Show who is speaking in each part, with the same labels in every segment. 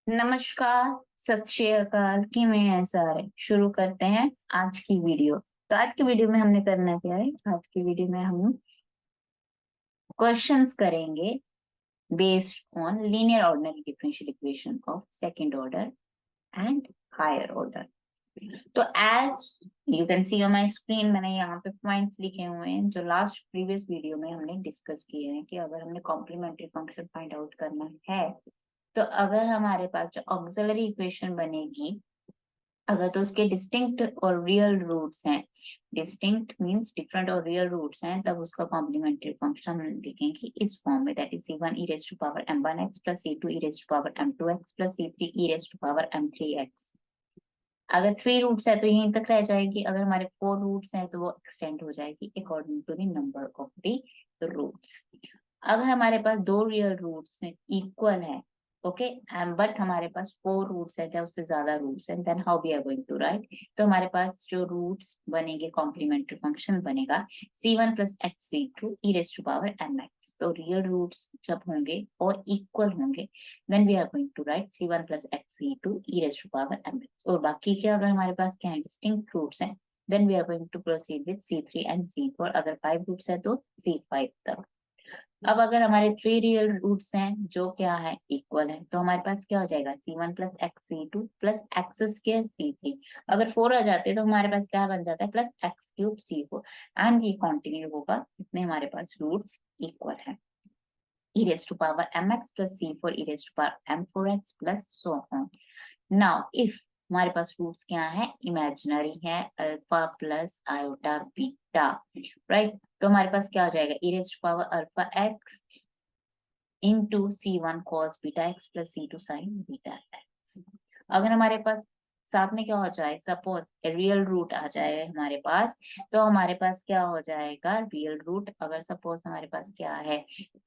Speaker 1: नमस्कार, सत श्री अकाल की मैं ऐसा है। शुरू करते हैं आज की वीडियो। तो आज की वीडियो में हमने करना क्या है? आज की वीडियो में हम क्वेश्चंस करेंगे based on linear ordinary differential equation of second order and higher order. तो as you can see on my screen, मैंने यहाँ पे पॉइंट्स लिखे हुए हैं जो लास्ट प्रीवियस वीडियो में हमने डिस्कस किए हैं कि अगर हमने कॉम्प्लीमेंट्री फंक्शन फाइंड आउट करना है तो अगर हमारे पास जो ऑक्सिलरी इक्वेशन बनेगी, अगर तो उसके डिस्टिंक्ट और रियल रूट्स हैं, डिस्टिंक्ट मींस डिफरेंट और रियल रूट्स हैं, तब उसका कॉम्प्लीमेंट्री फंक्शन हम लिखेंगे इस फॉर्म में, that is c1 e raised to power m1x plus c2 e raised to power m2x plus c3 e raised to power m3x। अगर थ्री रूट्स है तो यहीं तक रह जाएगी, अगर हमारे फोर रूट्स हैं तो वो एक्सटेंड हो जाएगी according to the number of the roots. अगर हमारे पास दो रियल रूट्स इक्वल है, ओके, बट हमारे पास फोर रूट्स है या उससे ज्यादा रूट्स हैं, then how we are going to write. तो हमारे पास जो रूट्स बनेंगे, कॉम्प्लीमेंट्री फंक्शन बनेगा c1 plus x c2 e raise to power mx। तो रियल रूट्स जब होंगे और इक्वल होंगे, then we are going to write c1 plus x c2 e raise to power mx। और बाकी के अगर हमारे पास क्या है, डिस्टिंक्ट रूट्स हैं, then we are going to proceed with c3 and c4। अगर फाइव रूट्स है तो c5 तक। अब अगर हमारे थ्री रियल रूट्स हैं जो क्या है, इक्वल है, तो हमारे पास क्या हो जाएगा c1 plus x c2 plus x square c3। अगर फोर आ जाते हैं तो हमारे पास क्या बन जाता है, plus x cube c4। And ये कंटिन्यू होगा, इतने हमारे पास रूट्स इक्वल है। e raised to power mx plus c4 e raised to power m4x plus so on। Now if हमारे पास रूट्स क्या है, इमेजिनरी है, alpha plus iota beta, right. तो हमारे पास क्या हो जाएगा, e raised to power alpha x into c1 cos beta x plus c2 sin beta x। अगर हमारे पास साथ में क्या हो जाए, सपोज रियल रूट आ जाए हमारे पास, तो हमारे पास क्या हो जाएगा, रियल रूट अगर सपोज हमारे पास क्या है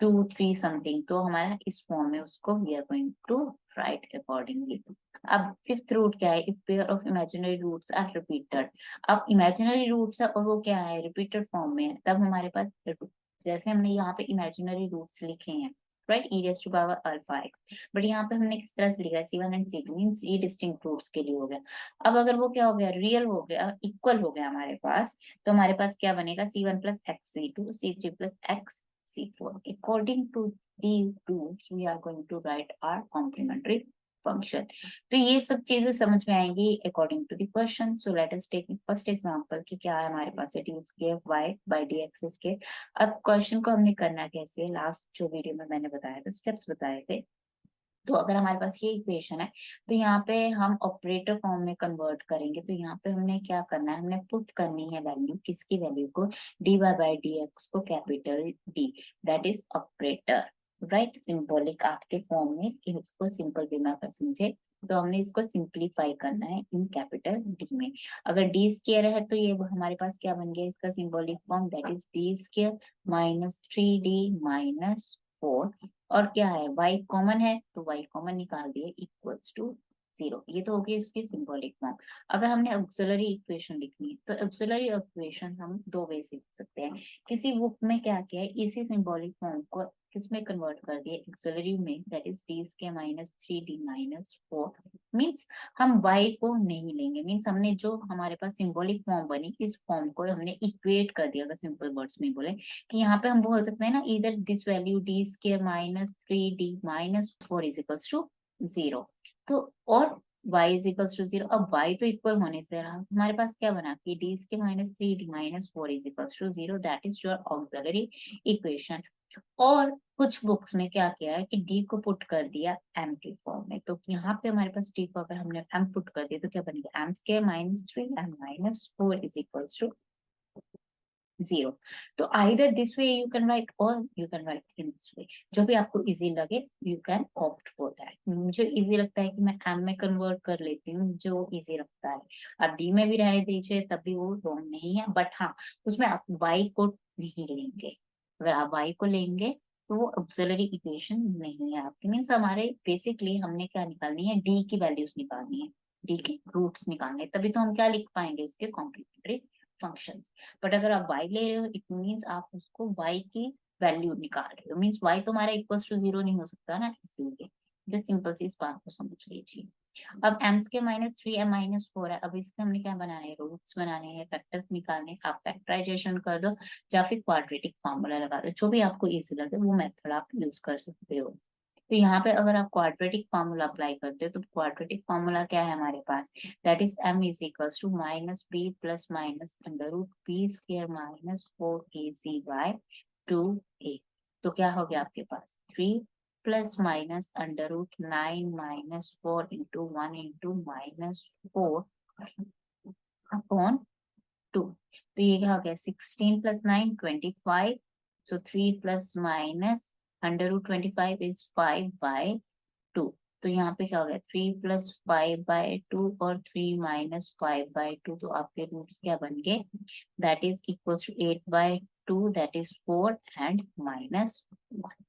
Speaker 1: 2 3 समथिंग, तो हमारा इस फॉर्म में उसको we are going to write accordingly. अब फिफ्थ रूट क्या है, if pair of imaginary roots are repeated. अब इमेजिनरी रूट्स है और वो क्या है, रिपीटेड फॉर्म में है, तब हमारे पास जैसे हमने यहाँ पे इमेजिनरी रूट्स लिखे हैं, right, e raised to power alpha x, but यहाँ पे हमने किस तरह से लिखा है, c1 एंड c2 मींस ये डिस्टिंक्ट रूट्स के लिए हो गया। अब अगर वो क्या हो गया, रियल हो गया, इक्वल हो गया हमारे पास, तो हमारे पास क्या बनेगा, c1 plus x c2 c3 plus X c4। According to these roots we are going to write our complementary function. तो ये सब चीजें समझ में आएंगी according to the question. So let us take first example कि क्या है हमारे पास, D square Y by D X square. अब क्वेश्चन को हमने करना कैसे है, लास्ट जो वीडियो में मैंने बताया था, स्टेप्स बताए थे। तो अगर हमारे पास ये इक्वेशन है तो यहाँ पे हम ऑपरेटर फॉर्म में कन्वर्ट करेंगे। तो यहाँ पे हमने क्या करना है, हमने पुट करनी है वैल्यू, किसकी वैल्यू को, D Y by D X को capital D, that is operator, right, symbolic आपके फॉर्म में, इसको सिंपल बिना कर समझे। तो हमने इसको सिंप्लीफाई करना है इन कैपिटल डी में। अगर डी स्क्वायर है तो ये हमारे पास क्या बन गया, इसका symbolic form, that is D square minus 3d minus 4। और क्या है, y कॉमन है तो y कॉमन निकाल दिए, इक्वल्स टू 0। ये तो हो गई इसकी सिंबॉलिक फॉर्म। अगर हमने ऑक्सिलरी इक्वेशन लिखनी है तो ऑक्सिलरी इक्वेशन हम दो वे से लिख सकते हैं। किसी बुक में क्या किया है, इसी सिंबॉलिक फॉर्म को किसमें कन्वर्ट कर दिया, ऑक्सिलरी में, दैट इज डी के माइनस 3d माइनस 4। मीन्स हम y को नहीं लेंगे, मीन्स हमने जो हमारे पास सिंबॉलिक फॉर्म बनी, इस फॉर्म को हमने इक्वेट कर दिया। अगर सिंपल वर्ड्स में बोले कि यहाँ पे हम बोल सकते हैं ना, इधर this value d square minus 3d minus 4 is equals to 0। तो और y इज इक्वल्स टू 0। अब y तो इक्वल होने से रहा, हमारे पास क्या बना कि d square minus 3d minus 4 is equals to 0, that is your auxiliary equation. और कुछ बुक्स में क्या किया है कि डी को पुट कर दिया एम के फॉर्म में। तो यहाँ पे हमारे पास डी को अगर हमने एम पुट कर दिया तो क्या बनेगा, m square minus 3 m minus 4 is equals to 0। तो either this way you can write or you can write in this way, जो भी आपको इजी लगे you can opt for that। मुझे इजी लगता है कि मैं m में कन्वर्ट कर लेती हूँ, जो इजी लगता है। अब d में भी रहने दीजिए तब भी वो रॉन्ग नहीं है, बट हाँ उसमें आप y को नहीं लेंगे। अगर आप y को लेंगे तो वो ऑक्सिलरी इक्वेशन नहीं है आपकी। मीन्स हमारे बेसिकली हमने क्या निकालनी है, d की वैल्यूज निकालनी है, d के रूट्स निकालने, तभी तो हम क्या लिख पाएंगे उसके कॉम्प्लीमेंट्री फंक्शन। बट अगर आप y ले रहे हो, इट मीन्स आप उसको y की वैल्यू निकाल रहे हो, मीन्स y तो हमारा इक्वल्स टू 0 नहीं हो सकता ना, इसलिए। जस्ट सिंपल सी इस बात को समझ लीजिए। अब m square minus 3m minus 4 है, अब इसके हमने क्या बनाना है, रूट्स बनाने हैं, फैक्टर्स निकालने हैं। आप फैक्टराइजेशन कर दो या फिर क्वाड्रेटिक फॉर्मूला लगा दो, जो भी आपको इजी लगे वो मेथड आप यूज कर सकते हो। तो यहाँ पे अगर आप क्वाड्रेटिक फॉर्मूला अप्लाई करते हो तो क्वाड्रेटिक फॉर्मूला क्या है हमारे पास, that is m is equals to minus B plus minus under root B square minus 4ac by 2a। तो क्या हो गया आपके पास 3 plus minus under root 9 minus 4 into 1 into minus 4 upon 2। तो ये क्या हो गया 16 plus 9 25। So 3 plus minus under root 25 is 5 by 2। तो यहाँ पे क्या हो गया 3 प्लस 5 बाय 2 और 3 माइनस 5 बाय 2। तो आपके रूट्स क्या बन गए, that is equals to 8 by 2, that is 4 and minus 1।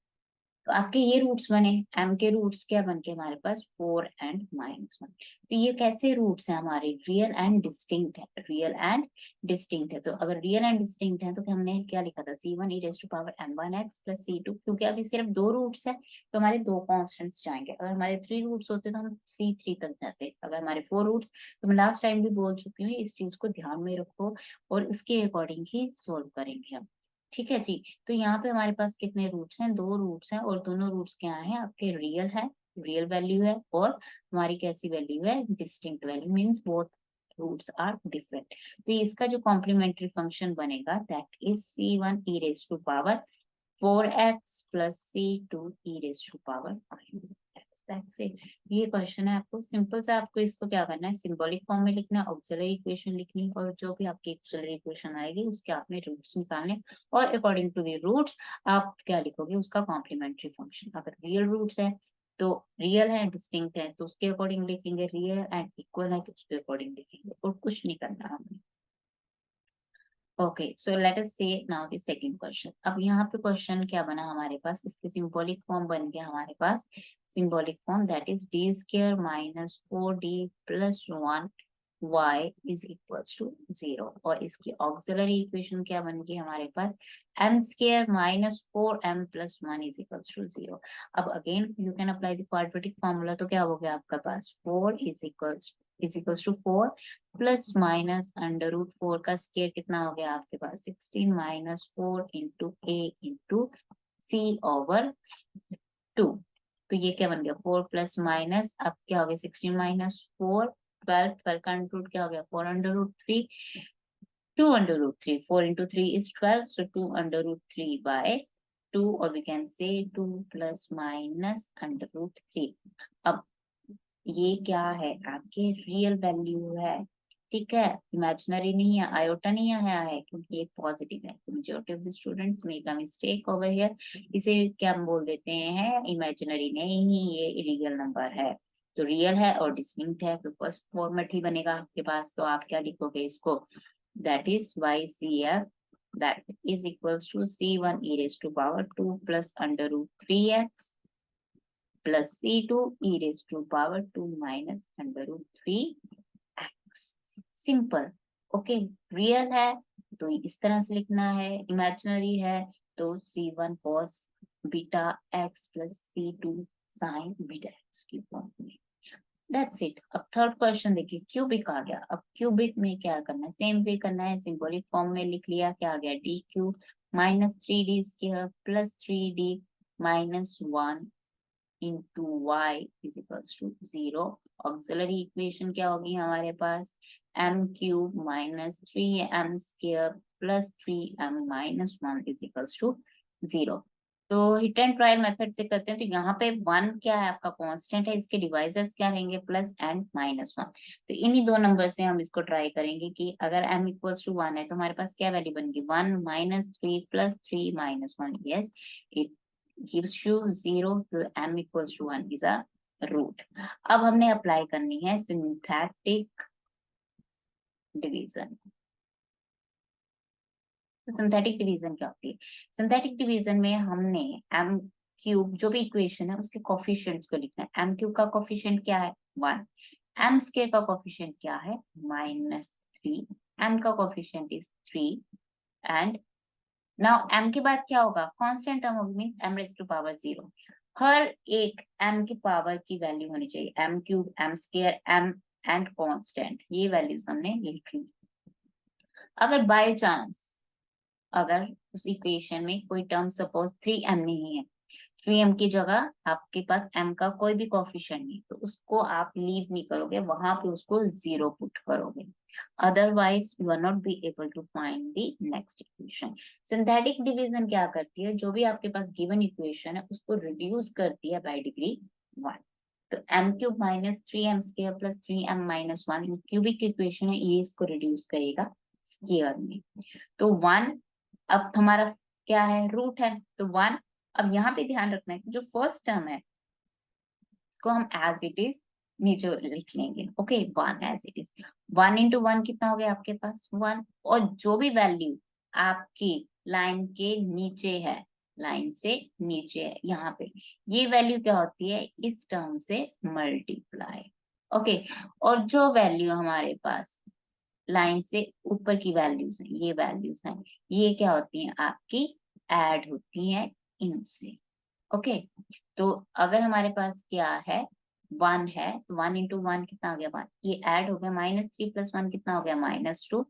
Speaker 1: तो आपके ये रूट्स बने, m के रूट्स क्या बन के हमारे पास 4 एंड माइनस 1। तो ये कैसे रूट्स हैं हमारे, रियल एंड डिस्टिंक्ट है, रियल एंड डिस्टिंक्ट है। तो अगर रियल एंड डिस्टिंक्ट है तो हमने क्या लिखा था c1 e raised to power m1x plus c2, क्योंकि अभी सिर्फ दो रूट्स है तो हमारे दो कॉन्स्टेंट्स जाएंगे। अगर हमारे 3 रूट्स होते तो हम c3 तक जाते, अगर हमारे 4 रूट्स, तो मैं लास्ट टाइम भी बोल चुकी हूँ, इस चीज को ध्यान में रखो और इसके अकॉर्डिंग ही सोल्व करेंगे हम। ठीक है जी। तो यहाँ पे हमारे पास कितने रूट्स हैं, दो रूट्स हैं, और दोनों रूट्स क्या हैं आपके, रियल है, रियल वैल्यू है, और हमारी कैसी वैल्यू है, distinct value, means both roots are different. तो इसका जो कॉम्प्लीमेंट्री फंक्शन बनेगा that is c1 e raised to power 4x plus c2 e raised to power minus x। That's it। ये क्वेश्चन है, आपको सिंपल सा आपको इसको क्या करना है, सिंबॉलिक फॉर्म में लिखना है, ऑक्सिलरी इक्वेशन लिखनी है, और जो भी आपकी ऑक्सिलरी इक्वेशन आएगी उसके आपने रूट्स निकालने, और अकॉर्डिंग टू द रूट्स आप क्या लिखोगे, उसका कॉम्प्लीमेंट्री फंक्शन। अगर रियल रूट्स है तो रियल है, डिस्टिंक्ट है तो उसके अकॉर्डिंग लिखेंगे, रियल एंड इक्वल है तो उसके अकॉर्डिंग लिखेंगे, और कुछ नहीं करना हमें। ओके, सो लेट अस से नाउ द सेकंड क्वेश्चन। अब यहाँ पे क्वेश्चन क्या बना हमारे पास, इसके सिंबॉलिक फॉर्म बन गया हमारे पास, symbolic form that is D square minus 4d plus 1 y is equals to 0, और इसकी ऑक्सिलरी इक्वेशन क्या बन गई हमारे पास, m square minus 4m plus 1 is equals to 0। अब again you can apply the quadratic formula, तो क्या हो गया आपका पास 4 is equals to 4 plus minus under root 4 का स्क्वायर कितना हो गया आपके पास 16 minus 4 into a into c over 2। तो ये क्या बन गया 4 प्लस माइनस, अब क्या हो गया 16 माइनस 4, 12, 12 का अंडर रूट क्या हो गया 4 under root 3, 2 under root 3, 4 into 3 is 12, so 2 under root 3 by 2, or we can say 2 plus minus under root 3। अब ये क्या है आपके रियल वैल्यू है, ठीक है, इमेजिनरी नहीं है, आयोटा नहीं आया है, क्योंकि ये पॉजिटिव है। तो majority of the students make a mistake over here, इसे क्या हम बोल देते हैं, इमेजिनरी नहीं, ये रियल नंबर है। तो रियल है और डिस्टिंक्ट है, तो फर्स्ट फॉर्मेट ही बनेगा आपके पास। तो आप क्या लिखोगे इसको, that is YCF that is equals to C1 e raised to power 2 plus under root 3x plus C2 e raised to power 2 minus under root 3x। Simple, okay. Real है तो इस तरह से लिखना है, इमेजिनरी है तो C1 cos beta x plus C2 sin beta x की फॉर्म में। That's it. अब थर्ड क्वेश्चन देखिए, क्यूबिक आ गया। अब क्यूबिक में क्या करना है, सेम वे करना है, सिंबॉलिक फॉर्म में लिख लिया, क्या आ गया d cube minus 3d square plus 3d minus 1 into y is equals to 0। Auxiliary equation क्या होगी हमारे पास, m cube minus 3m square plus 3m minus 1 is equals to 0। तो हिट एंड ट्रायल मेथड से करते हैं, तो यहाँ पे 1 क्या है आपका कांस्टेंट है, इसके डिवाइजर्स क्या रहेंगे प्लस एंड माइनस 1। तो इन्हीं दो नंबर से हम इसको ट्राई करेंगे कि अगर m इक्वल्स टू 1 है तो हमारे पास क्या वैल्यू बनेगी 1 minus 3 plus 3 minus 1, yes it gives you 0, तो m equals to 1 is a root। अब हमने अप्लाई करनी है सिंथेटिक डिवीजन। तो सिंथेटिक डिवीजन क्या होती है, सिंथेटिक डिवीजन में हमने m क्यूब जो भी इक्वेशन है उसके कोफिशिएंट्स को लिखना है। m क्यूब का कोफिशिएंट क्या है 1, m स्क्वायर का कोफिशिएंट क्या है -3, m का coefficient is 3, and now m के बाद क्या होगा कांस्टेंट टर्म होगी, means m raise to power 0। हर एक m की पावर की वैल्यू होनी चाहिए, m cube, m square, m and constant, ये वैल्यूज हमने लिख ली। अगर बाय चांस अगर उस इक्वेशन में कोई टर्म सपोज 3m नहीं है, 3m की जगह आपके पास m का कोई भी कोफिशिएंट नहीं, तो उसको आप लीव नहीं करोगे, वहां पे उसको 0 पुट करोगे, otherwise you are not be able to find the next equation. Synthetic division क्या करती है, जो भी आपके पास गिवन इक्वेशन है उसको रिड्यूस करती है बाय डिग्री 1। तो m cube minus 3m square plus 3m minus 1 cubic equation है, ये इसको रिड्यूस करेगा स्क्वायर में। तो 1 अब हमारा क्या है, रूट है, तो 1। अब यहाँ पे ध्यान रखना है कि जो फर्स्ट टर्म है इसको हम एज इट इज नीचे लिख लेंगे। Okay, 1 as it is, 1 into 1 कितना हो गया आपके पास 1, और जो भी वैल्यू आपकी लाइन के नीचे है, लाइन से नीचे है यहाँ पे, ये वैल्यू क्या होती है, इस टर्म से मल्टीप्लाई। ओके, और जो वैल्यू हमारे पास लाइन से ऊपर की वैल्यूज हैं, ये वैल्यूज हैं, ये क्या होती हैं आपकी, ऐड होती हैं इनसे। ओके, तो अगर हमारे पास क्या है, 1 है, तो 1 इंटू 1 कितना हो गया 1, ये ऐड हो गया, -3 प्लस 1 कितना हो गया -2,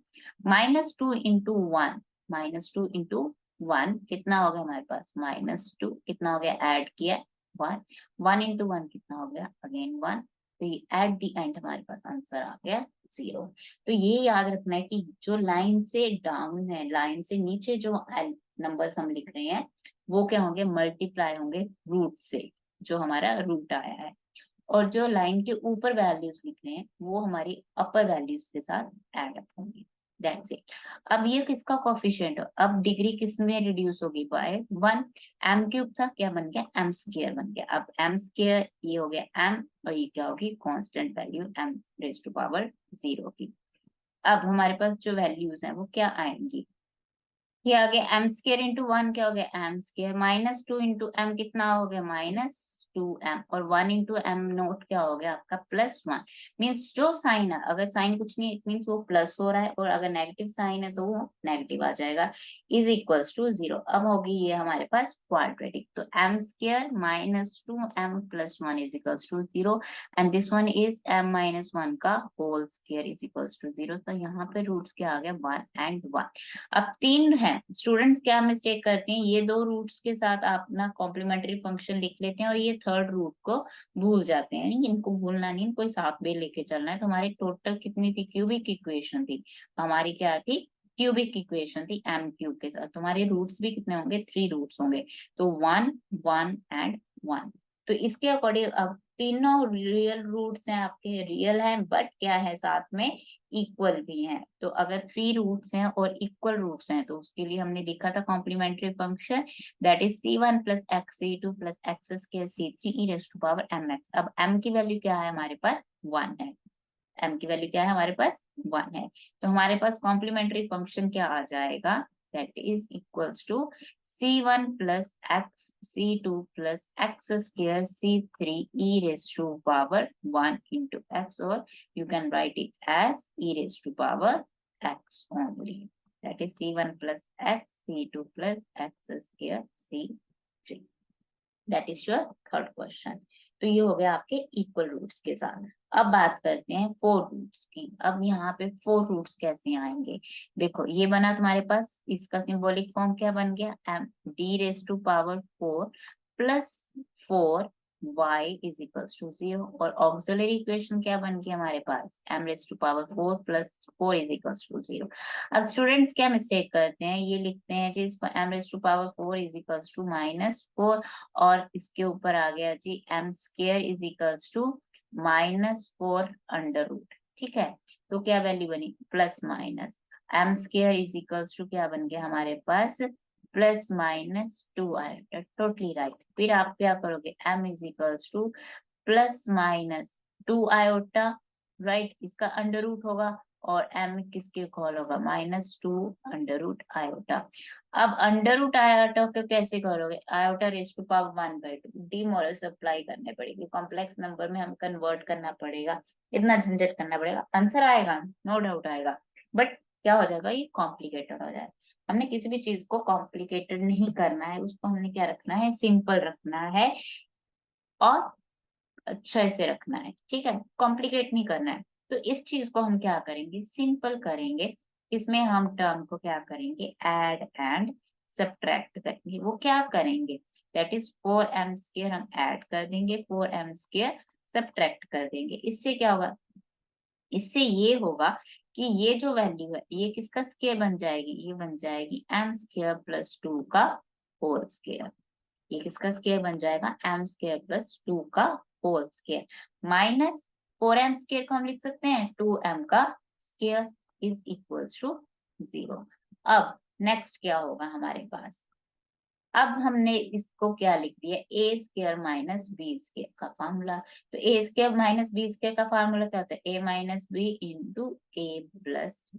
Speaker 1: -2 इंटू 1, -2 इंटू 1 कितना हो गया हमारे पास -2, कितना हो गया ऐड किया 1, 1 इंटू 1 कितना हो गया अगेन 1, तो ये एट द एंड हमारे पास आंसर आ गया 0। तो ये याद रखना है कि जो लाइन से डाउन है, लाइन से नीचे जो नंबर्स हम लिख रहे हैं वो क्या होंगे, मल्टीप्लाई होंगे रूट से, जो हमारा रूट आया है, और जो लाइन के ऊपर वैल्यूज लिख रहे हैं वो हमारी अपर वैल्यूज के साथ ऐड अप होंगी। That's it. अब ये किसका कोफिशिएंट हो, अब डिग्री किस में रिड्यूस होगी, बाय 1। m क्यूब था, क्या बन गया m स्क्वायर बन गया, अब m स्क्वायर ये हो गया m, और ये क्या होगी constant value m raise to power 0 की। अब हमारे पास जो वैल्यूज हैं वो क्या आएंगी, ये आ गया m स्क्वायर इंटू 1 क्या हो गया m स्क्वायर, -2 इंटू m कितना हो गया -2m, और 1 इंटू m नोट क्या हो गया आपका +1। मीन्स जो साइन है, अगर साइन कुछ नहीं इट मीन्स वो प्लस हो रहा है, और अगर नेगेटिव साइन है तो वो नेगेटिव आ जाएगा, इज इक्वल्स टू 0। अब होगी ये हमारे पास क्वाड्रेटिक, तो m square -2m plus 1 is equals to 0, and this one is m minus 1 का whole square is equals to 0। तो यहाँ पे रूट्स क्या आ गया 1 एंड 1। अब 3 है, स्टूडेंट्स क्या मिस्टेक करते हैं, ये 2 रूट्स के साथ आप ना कॉम्प्लीमेंट्री फंक्शन लिख लेते हैं और ये थर्ड रूट को भूल जाते हैं। इनको भूलना नहीं, इनको साथ में लेके चलना है। तो हमारी टोटल कितनी थी, क्यूबिक इक्वेशन थी हमारी, क्या थी क्यूबिक इक्वेशन थी m क्यूब के साथ। तुम्हारे रूट्स भी कितने होंगे, 3 रूट्स होंगे, तो 1 1 एंड 1। तो इसके अकॉर्डिंग अब तीनों रियल रूट्स हैं आपके, रियल हैं बट क्या है साथ में इक्वल भी हैं। तो अगर 3 रूट्स हैं और इक्वल रूट्स हैं तो उसके लिए हमने लिखा था complementary function, that is c1 plus x c2 plus x square c3 e raise to power mx। अब m की वैल्यू क्या है हमारे पास 1 है, m की वैल्यू क्या है हमारे पास 1 है, तो हमारे पास कॉम्प्लीमेंट्री फंक्शन क्या आ जाएगा, that is equals to c1 plus x c2 plus x square c3 e raise to power 1 into x, और you can write it as e raised to power x only. That is c1 plus x, c2 plus x square, c3. That is your third question. तो ये हो गया आपके equal roots के साथ। अब बात करते हैं 4 रूट्स की। अब यहाँ पे 4 रूट्स कैसे आएंगे, देखो ये बना तुम्हारे पास, इसका सिंबॉलिक फॉर्म क्या बन गया, m d raise to power 4 plus 4 y is equals to 0, और ऑक्सिलरी इक्वेशन क्या बन गया हमारे पास, m raise to power 4 plus 4 is equals to 0। अब स्टूडेंट्स क्या मिस्टेक करते हैं, ये लिखते हैं जी इसको m raise to power 4 is equals to -4, और इसके ऊपर आ गया जी m square is equals to -4 under root. ठीक है, तो क्या वैल्यू बनी plus minus, m square is equals to क्या बन गया हमारे पास +-2 आया, टोटली राइट। फिर आप क्या करोगे, m is equals to +-2 iota, right, इसका अंडर रूट होगा, और m किसके इक्वल होगा -2 अंडर रूट आयोटा। अब अंडर रूट आयोटा को कैसे करोगे, iota raise to power 1/2, De Moivre's apply करने पड़ेगी, कॉम्प्लेक्स नंबर में हम कन्वर्ट करना पड़ेगा, इतना झंझट करना पड़ेगा, आंसर आएगा नो डाउट आएगा, बट क्या हो जाएगा ये कॉम्प्लिकेटेड हो जाएगा। हमने किसी भी चीज को कॉम्प्लिकेटेड नहीं करना है, उसको हमने क्या रखना है, सिंपल रखना है। और अच्छे से रखना है, ठीक है, कॉम्प्लिकेट नहीं करना है। तो इस चीज को हम क्या करेंगे, सिंपल करेंगे। इसमें हम टर्म को क्या करेंगे, ऐड एंड सब्ट्रैक्ट करेंगे। वो क्या करेंगे, दैट इज 4m² हम ऐड कर देंगे, 4m² सब्ट्रैक्ट कर देंगे। इससे क्या होगा, इससे ये होगा कि ये जो वैल्यू है ये किसका स्क्वायर बन जाएगी, ये बन जाएगी m² + 2 का होल स्क्वायर। ये किसका स्क्वायर बन जाएगा, m² + 2 का होल स्क्वायर, माइनस 4m² को हम लिख सकते हैं 2m का स्क्वायर इज इक्वल्स टू 0। अब नेक्स्ट क्या होगा हमारे पास, अब हमने इसको क्या लिख दिया, a² - b² का फार्मूला। तो a² - b² का फार्मूला क्या होता है, a - b into a +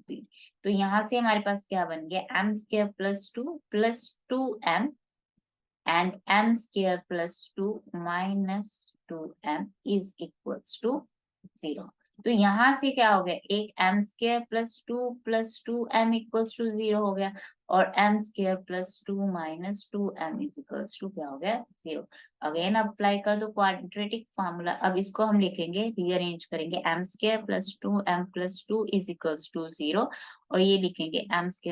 Speaker 1: b। तो यहाँ से हमारे पास क्या बन गया, m² + 2 + 2m and m² + 2 - 2m is equals to 0। तो यहाँ से क्या हो गया, एक m² + 2 + 2m equals to 0 हो गया, और m² + 2 - 2m is equals to क्या हो गया, 0। अगेन अप्लाई कर दो क्वाड्रेटिक फार्मूला। अब इसको हम लिखेंगे, रीअरेंज करेंगे, m² + 2m + 2 is equals to 0, और ये लिखेंगे m² -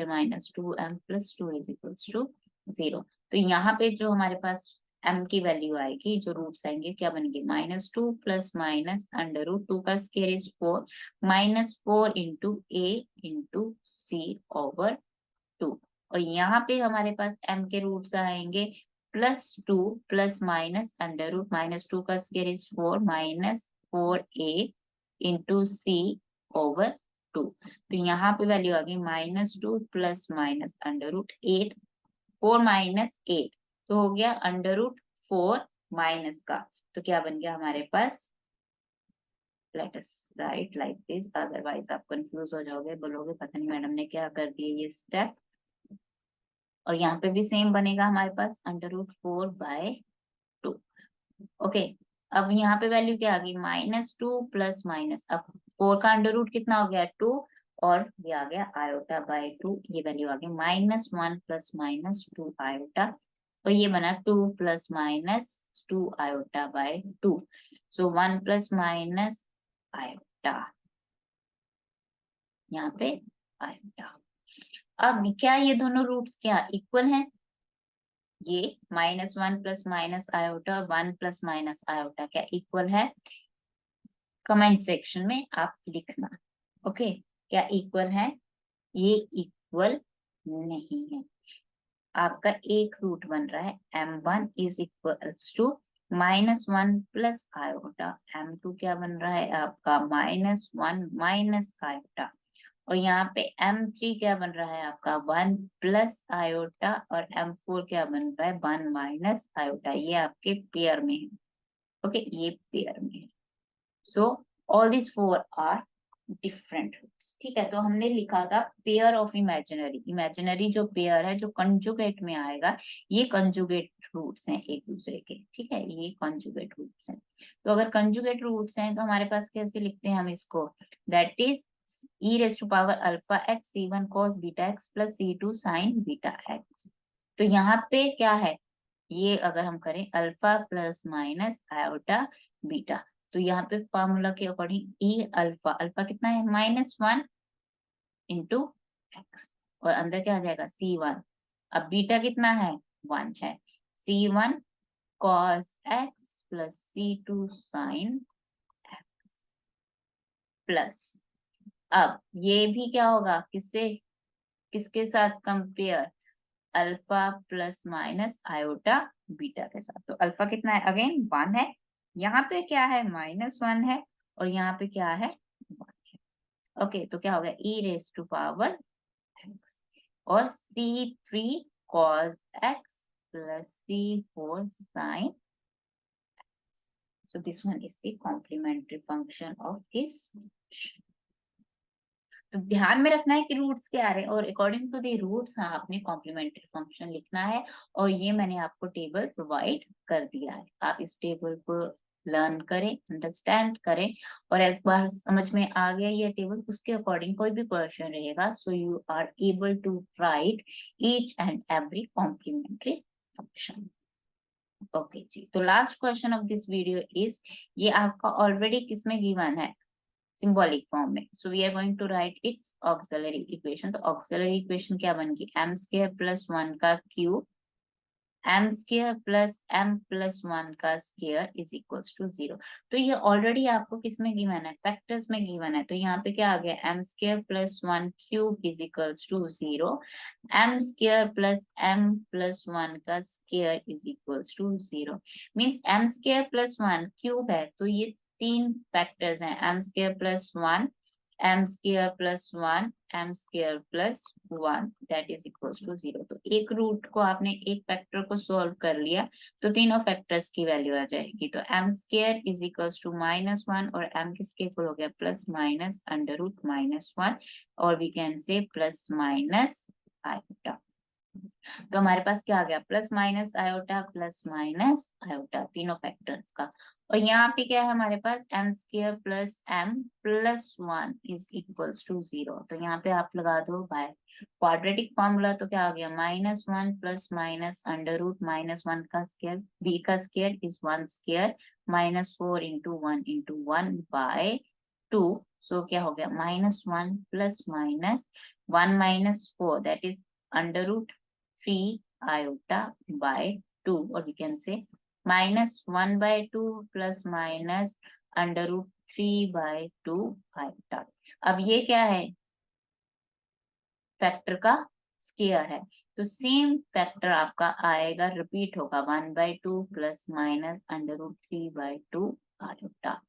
Speaker 1: 2m + 2 is equals to 0। तो यहाँ पे जो हमारे पास m की वैल्यू आएगी, जो रूट्स आएंगे क्या बनेंगे, -2 + √2 का square is 4 -4 into a into c/2। और यहाँ पे हमारे पास m के रूट्स आएंगे +2 + -√2 का square is 4 -4a into c/2। तो यहाँ पे वैल्यू आ गई -2 + -√8, 4 - 8, तो हो गया √4 माइनस का। तो क्या बन गया हमारे पास, let us write like this, otherwise आप कंफ्यूज हो जाओगे, बोलोगे पता नहीं मैडम ने क्या कर दिया ये स्टेप। और यहाँ पे भी सेम बनेगा हमारे पास √4/2। ओके, अब यहाँ पे वैल्यू क्या आ गई, -2 + माइनस, अब 4 का अंडर रूट कितना हो गया 2, और ये आ गया i/2, ये वैल्यू आ गई -1 + -2 आयोटा, और ये बना 2 + -2 i/2, सो 1 + आयोटा, यहाँ पे आयोटा। अब क्या ये दोनों रूट्स क्या इक्वल हैं, ये -1 + आयोटा और 1 + आयोटा क्या इक्वल है, कमेंट सेक्शन में आप लिखना। ओके, क्या इक्वल है, ये इक्वल नहीं है। आपका एक रूट बन रहा है m1 is equals to -1 + iota, m2 क्या बन रहा है आपका -1 - आयोटा, और यहाँ पे m3 क्या बन रहा है आपका 1 + आयोटा, और m4 क्या बन रहा है 1 - आयोटा। ये आपके पेयर में है, ओके, ये पेयर में है। So all this 4 are different roots, ठीक है। तो हमने लिखा था पेयर ऑफ इमेजिनरी, इमेजिनरी जो पेयर है जो कंजुगेट में आएगा, ये कंजुगेट रूट्स हैं एक दूसरे के, ठीक है, ये कंजुगेट रूट्स हैं। तो अगर कंजुगेट रूट्स हैं तो हमारे पास कैसे लिखते हैं हम इसको, that is e⁻⁴x c1 cos βx + c2 sin βx। तो यहाँ पे क्या है, ये अगर हम करें अल्फा ± आयोटा बीटा, तो यहाँ पे फॉर्मूला के अकॉर्डिंग अल्फा कितना है -1 इंटू एक्स, और अंदर क्या आ जाएगा c1। अब बीटा कितना है 1 है, c1 cos x + c2 sin x plus, अब ये भी क्या होगा, किसके साथ कंपेयर, अल्फा ± आयोटा बीटा के साथ। तो अल्फा कितना है, अगेन 1 है, यहाँ पे क्या है -1 है, और यहाँ पे क्या है 1 है। ओके, तो क्या हो गया e⁻x, और c3 cos x + c4 sin। So this one is the complementary function of this function। तो ध्यान में रखना है कि रूट्स क्या आ रहे हैं, और अकॉर्डिंग टू द रूट्स आपने कॉम्प्लीमेंट्री फंक्शन लिखना है। और ये मैंने आपको टेबल प्रोवाइड कर दिया है, आप इस टेबल को लर्न करें, अंडरस्टैंड करें, और एक बार समझ में आ गया ये टेबल, उसके अकॉर्डिंग कोई भी क्वेश्चन रहेगा, so you are able to write each and every complementary function. Okay ji, तो last question of this video is, ये आपका ऑलरेडी किसमें गिवन है, सिंबॉलिक फॉर्म में, so we are going to write its auxiliary equation. तो auxiliary equation क्या बनेगी, M square plus 1 का cube M square plus M plus 1 का स्क्वायर इज इक्वल्स टू 0। तो ये ऑलरेडी आपको किसमें गिवन है, फैक्टर्स में गिवन है। तो यहाँ पे क्या आ गया, m square plus 1 cube is equals to 0, m square plus M plus 1 का square is equals to 0। Means m square plus 1 cube है, तो ये तीन फैक्टर्स हैं, m square plus 1, m square plus 1, m square plus 1 that is equals to 0। तो एक root को आपने, एक फैक्टर को सॉल्व कर लिया तो तीनों फैक्टर्स की वैल्यू आ जाएगी। तो m square is equals to -1 और एम किसके इक्वल हो गया, प्लस माइनस अंडर रूट -1 और we can say plus minus iota. तो हमारे पास क्या आ गया, plus minus iota plus minus iota तीनों फैक्टर्स का। और यहाँ पे क्या है हमारे पास, M square plus M plus 1 is equals to 0। तो यहाँ पे आप लगा दो बाय क्वाड्रेटिक फॉर्मूला, तो क्या आ गया, -1 प्लस माइनस अंडर रूट -1 का स्क्वायर, बी का square is 1 square, -4 into 1 into 1 by 2। So क्या हो गया, -1 plus minus 1 minus 4 that is under root 3 iota by 2, or we can say -1 by 2 plus minus under root 3 by 2 iota। अब ये क्या है, factor का स्क्वायर है, तो सेम फैक्टर आपका आएगा, रिपीट होगा 1 by 2 plus minus under root 3 by 2 iota.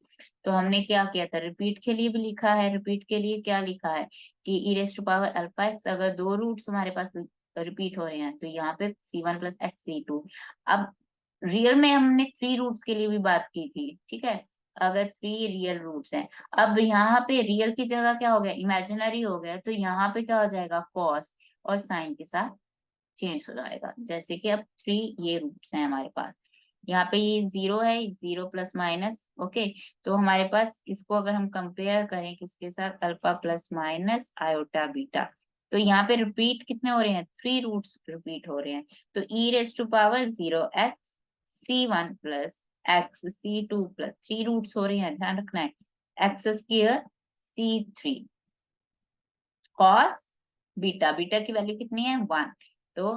Speaker 1: तो हमने क्या किया था, रिपीट के लिए भी लिखा है, रिपीट के लिए क्या लिखा है कि E raise to power alpha X, अगर दो रूट्स हमारे पास रिपीट हो रहे हैं तो यहाँ पे C1 प्लस एक्स C2। अब रियल में हमने 3 रूट्स के लिए भी बात की थी, ठीक है, अगर 3 रियल रूट्स हैं। अब यहाँ पे रियल की जगह क्या हो गया, इमेजिनरी हो गया, तो यहाँ पे क्या हो जाएगा, कॉस और साइन के साथ चेंज हो जाएगा। जैसे कि अब 3 ये रूट्स हैं हमारे पास, यहाँ पे ये 0 है, 0 प्लस माइनस, ओके। तो हमारे पास इसको अगर हम कंपेयर करें किसके साथ, alpha plus minus iota beta, तो यहाँ पे रिपीट कितने हो रहे हैं, 3 रूट्स रिपीट हो रहे हैं। तो E raise to power 0 X C1 plus x C2 plus 3 roots हो रहे हैं, ध्यान रखना है, X square C3 cos beta, beta की वैल्यू कितनी है 1, तो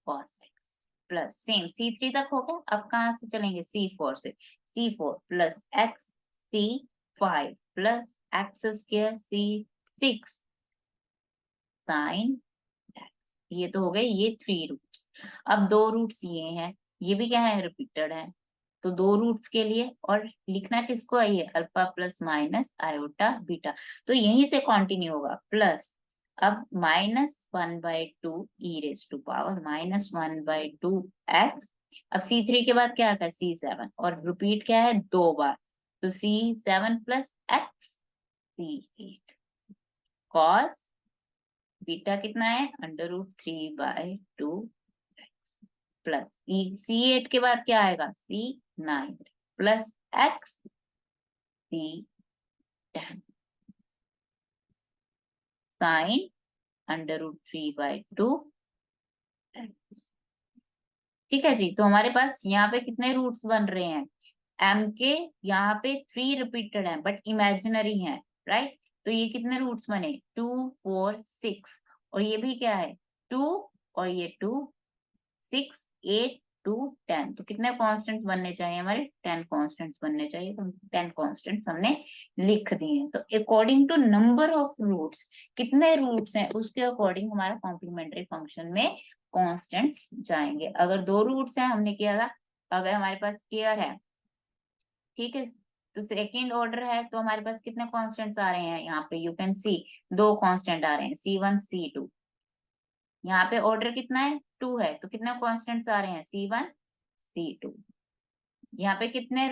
Speaker 1: cos x plus same C3 तक हो गया। अब कहाँ से चलेंगे, C4 से, C4 plus x C5 plus x square C6 sine x. ये तो हो गए ये 3 रूट्स। अब 2 रूट्स ये हैं, ये भी क्या है, रिपीटेड है, तो 2 रूट्स के लिए, और लिखना किसको है, ये alpha plus minus iota beta, तो यहीं से कंटिन्यू होगा प्लस। अब -1/2 ई रेस टू पावर -1/2 एक्स। अब C3 के बाद क्या आता है, C7, और रिपीट क्या है 2 बार, तो C7 plus x C8 cos beta कितना है, under root 3/2 x plus C8 के बाद क्या आएगा, C9 plus x C10 sine under root 3/2 x. ठीक है जी, तो हमारे पास यहाँ पे कितने रूट्स बन रहे हैं, एम के यहाँ पे 3 रिपीटेड हैं बट इमेजिनरी हैं, राइट। तो ये कितने रूट्स बने, 2 4 6, और ये भी क्या है 2, और ये 2 6 8 2 10, तो कितने कॉन्स्टेंट्स बनने चाहिए हमारे, 10 कॉन्स्टेंट्स बनने चाहिए। तो 10 कॉन्स्टेंट्स हमने लिख दिए हैं। तो according to number of roots, कितने रूट्स हैं उसके अकॉर्डिंग हमारा कॉम्प्लीमेंट्री फंक्शन में कॉन्स्टेंट्स जाएंगे। अगर 2 रूट्स हैं, हमने किया था, अगर हमारे पास स्क्वायर है, ठीक है, तो सेकेंड ऑर्डर है, तो हमारे पास कितने कॉन्स्टेंट्स आ रहे हैं, यहाँ पे यू कैन सी 2 कॉन्स्टेंट आ रहे हैं, C1 C2। यहाँ पे ऑर्डर कितना है 2 है, तो कितने कॉन्स्टेंट्स आ रहे हैं, C1 C2। यहाँ पे कितने,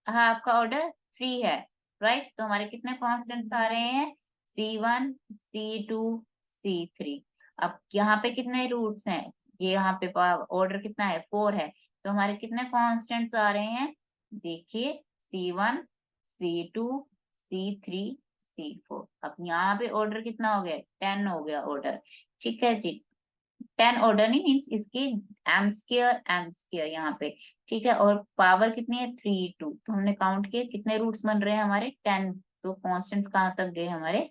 Speaker 1: हाँ आपका ऑर्डर 3 है, राइट, तो हमारे कितने कॉन्स्टेंट्स आ रहे हैं, C1 C2 C3। अब यहाँ पे कितने रूट्स हैं, ये यहाँ पे ऑर्डर कितना है 4 है, तो हमारे कितने कॉन्स्टेंट्स आ रहे हैं, देखिए C1 C2 C3 C4। अब यहाँ पे ऑर्डर कितना हो गया, 10 हो गया ऑर्डर, ठीक है जी। 10 ऑर्डर नहीं मीन्स इसकी एम स्क्र यहाँ पे, ठीक है। और पावर कितनी है 3 2, तो हमने काउंट किए कितने रूट्स बन रहे हैं हमारे 10, तो कॉन्स्टेंट्स कहाँ तक गए हमारे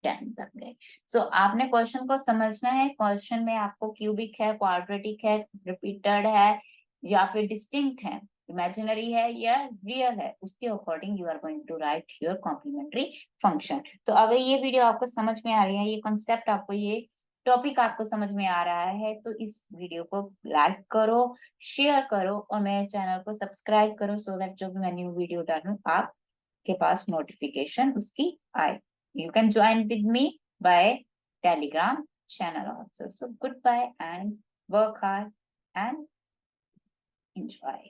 Speaker 1: 10 तक गए। सो आपने क्वेश्चन को समझना है, क्वेश्चन में आपको क्यूबिक है, क्वाड्रेटिक है, रिपीटेड है या फिर डिस्टिंक्ट है, इमेजिनरी है या रियल है, उसके according you are going to write your complementary function. तो अगर ये वीडियो आपको समझ में आ रही है, ये कॉन्सेप्ट आपको, ये टॉपिक आपको समझ में आ रहा है, तो इस वीडियो को लाइक करो, शेयर करो और मेरे चैनल को सब्सक्राइब करो, सो दैट जो भी मैं न्यू वीडियो डालूं आपके पास नोटिफिकेशन उसकी आए। You can join with me by Telegram channel also. So goodbye and work hard and enjoy.